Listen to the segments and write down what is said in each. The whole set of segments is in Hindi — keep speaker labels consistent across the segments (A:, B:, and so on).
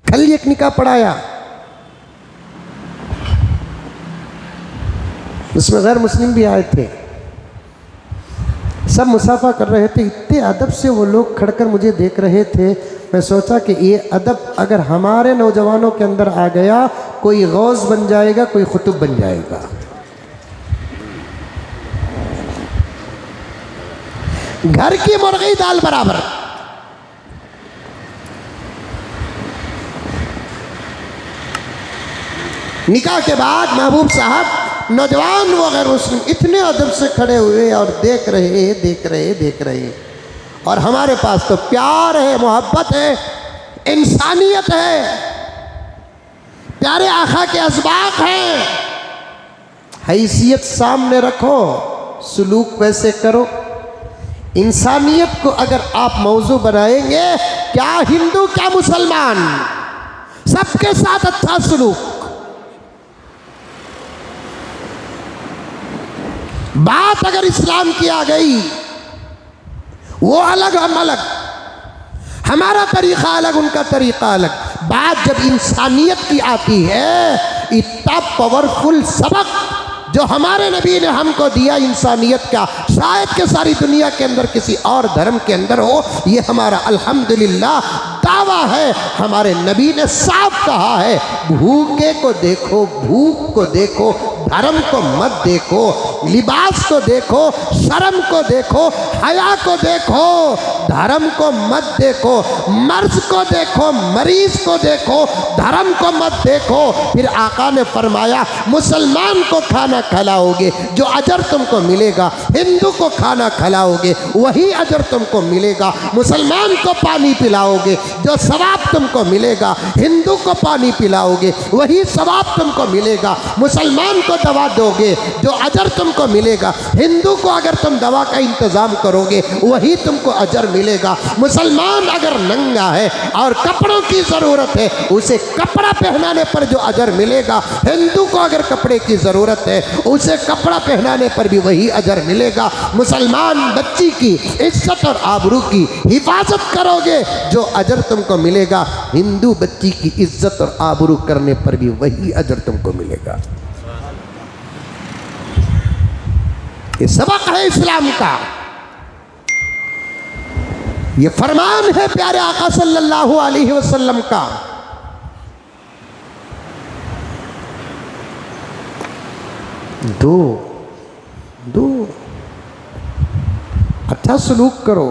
A: कल एक निकाह पढ़ाया, उसमें गैर मुस्लिम भी आए थे, सब मुसाफा कर रहे थे। इतने अदब से वो लोग खड़कर मुझे देख रहे थे। मैं सोचा कि ये अदब अगर हमारे नौजवानों के अंदर आ गया, कोई गौस बन जाएगा, कोई खुतुब बन जाएगा। घर की मुर्गी दाल बराबर। निकाह के बाद महबूब साहब नौजवान वगैर मुस्लिम इतने अदब से खड़े हुए और देख रहे। और हमारे पास तो प्यार है, मोहब्बत है, इंसानियत है, प्यारे आका के असबाक हैं। हैसियत सामने रखो, सुलूक वैसे करो। इंसानियत को अगर आप मौजू बनाएंगे, क्या हिंदू क्या मुसलमान, सबके साथ अच्छा सुलूक। बात अगर इस्लाम की आ गई, वो अलग हम अलग, हमारा तरीक़ा अलग, उनका तरीक़ा अलग। बात जब इंसानियत की आती है, इतना पावरफुल सबक जो हमारे नबी ने हमको दिया इंसानियत का, शायद कि सारी दुनिया के अंदर किसी और धर्म के अंदर हो। ये हमारा अल्हम्दुलिल्लाह दावा है। हमारे नबी ने साफ कहा है, भूखे को देखो, भूख को देखो, धर्म को मत देखो, लिबास को देखो, शर्म को देखो, हया को देखो, धर्म को मत देखो, मर्ज को देखो, मरीज को देखो, धर्म को मत देखो। फिर आका ने फरमाया, मुसलमान को खाना खिलाओगे जो अजर तुमको मिलेगा, हिंदू को खाना खिलाओगे वही अजर तुमको मिलेगा, मुसलमान को पानी पिलाओगे जो सवाब तुमको मिलेगा, हिंदू को पानी पिलाओगे वही सवाब तुमको मिलेगा, मुसलमान को दवा दोगे जो अजर तुमको मिलेगा, हिंदू को अगर तुम दवा का इंतज़ाम करोगे वही तुमको अजर मिलेगा। मुसलमान अगर नंगा है और कपड़ों की ज़रूरत है, उसे कपड़ा पहनाने पर जो अजर मिलेगा, हिंदू को अगर कपड़े की ज़रूरत है, उसे कपड़ा पहनाने पर भी वही अजर मिलेगा। मुसलमान बच्ची की इज्जत और आबरू की हिफाजत करोगे जो अजर तुमको मिलेगा, हिंदू बच्ची की इज्जत और आबरू करने पर भी वही अजर तुमको मिलेगा। ये सबक है इस्लाम का, ये फरमान है प्यारे आका सल्लल्लाहु अलैहि वसल्लम का। दो अच्छा सलूक करो,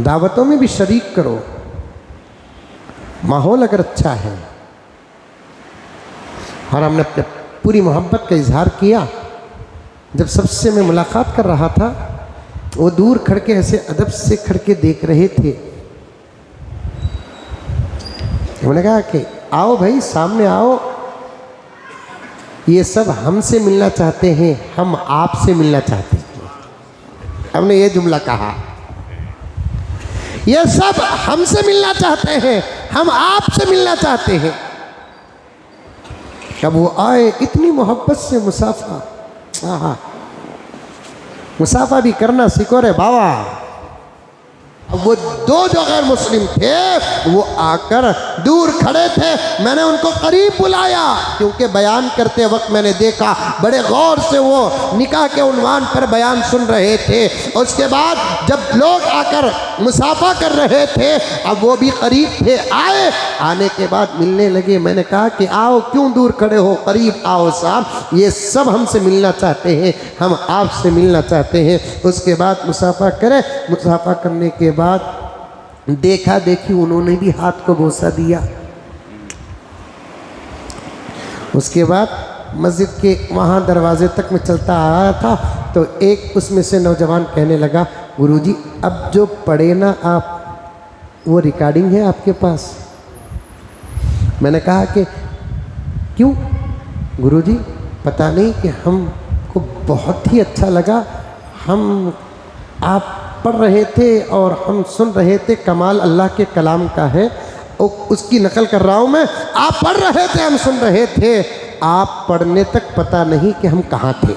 A: दावतों में भी शरीक करो। माहौल अगर अच्छा है और हमने अपने पूरी मोहब्बत का इजहार किया। जब सबसे मैं मुलाकात कर रहा था, वो दूर खड़ के ऐसे अदब से खड़ के देख रहे थे। उन्होंने कहा कि आओ भाई, सामने आओ, ये सब हमसे मिलना चाहते हैं, हम आपसे मिलना चाहते हैं। हमने ये जुमला कहा, ये सब हमसे मिलना चाहते हैं, हम आपसे मिलना चाहते हैं। जब वो आए, इतनी मोहब्बत से मुसाफा, मुसाफा भी करना सीखो रे बाबा। वो दो जो गैर मुस्लिम थे वो आकर दूर खड़े थे, मैंने उनको करीब बुलाया क्योंकि बयान करते वक्त मैंने देखा बड़े गौर से वो निकाह के उन्वान पर बयान सुन रहे थे। उसके बाद जब लोग आकर मुसाफा कर रहे थे, अब वो भी करीब थे, आने के बाद मिलने लगे। मैंने कहा कि आओ, क्यों दूर खड़े हो, करीब आओ साहब, ये सब हमसे मिलना चाहते हैं, हम आपसे मिलना चाहते हैं। उसके बाद मुसाफा करें, मुसाफा करने के बाद देखा देखी उन्होंने भी हाथ को बोसा दिया। उसके बाद मस्जिद के वहाँ दरवाजे तक मैं चलता आ रहा था तो एक उसमें से नौजवान कहने लगा, गुरुजी अब जो पढ़े ना आप, वो रिकॉर्डिंग है आपके पास? मैंने कहा कि क्यों गुरुजी? पता नहीं कि हमको बहुत ही अच्छा लगा, हम आप पढ़ रहे थे और हम सुन रहे थे, कमाल अल्लाह के कलाम का है, उसकी नकल कर रहा हूँ मैं। आप पढ़ रहे थे, हम सुन रहे थे, आप पढ़ने तक पता नहीं कि हम कहाँ थे।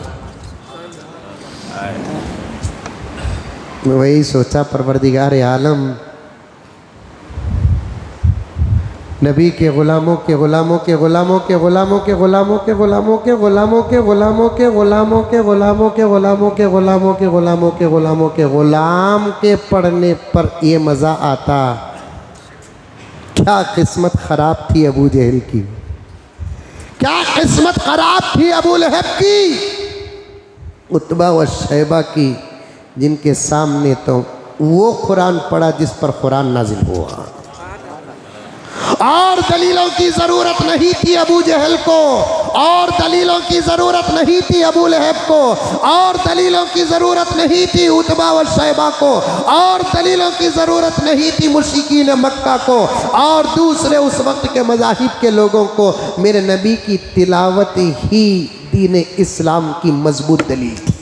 A: मैं वही सोचा, परवरदिगार आलम नबी के ग़ुलामों के ग़ुलामों के ग़ुलामों के ग़ुलामों के ग़ुलामों के ग़ुलामों के ग़ुलामों के ग़ुलामों के ग़ुलामों के ग़ुलामों के ग़ुलामों के ग़ुलामों के ग़ुलामों के ग़ुलामों के ग़ुलाम के पढ़ने पर ये मज़ा आता। क्या किस्मत ख़राब थी अबू जहल की, क्या किस्मत ख़राब थी अबू लहब की, उतबा व शैबा की, जिनके सामने तो वो कुरान पढ़ा जिस पर कुरान नाजिल हुआ, और दलीलों की ज़रूरत नहीं थी अबू जहल को, और दलीलों की ज़रूरत नहीं थी अबू लहब को, और दलीलों की ज़रूरत नहीं थी उतबा व शैबा को, और दलीलों की ज़रूरत नहीं थी मुश्रिकीन मक्का को, और दूसरे उस वक्त के मज़ाहिब के लोगों को। मेरे नबी की तिलावत ही दीन इस्लाम की मजबूत दलील थी।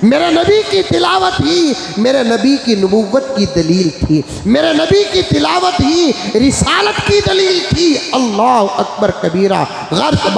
A: मेरे नबी की तिलावत ही मेरे नबी की नबूवत की दलील थी। मेरे नबी की तिलावत ही रिसालत की दलील थी। अल्लाह अकबर कबीरा। गर्क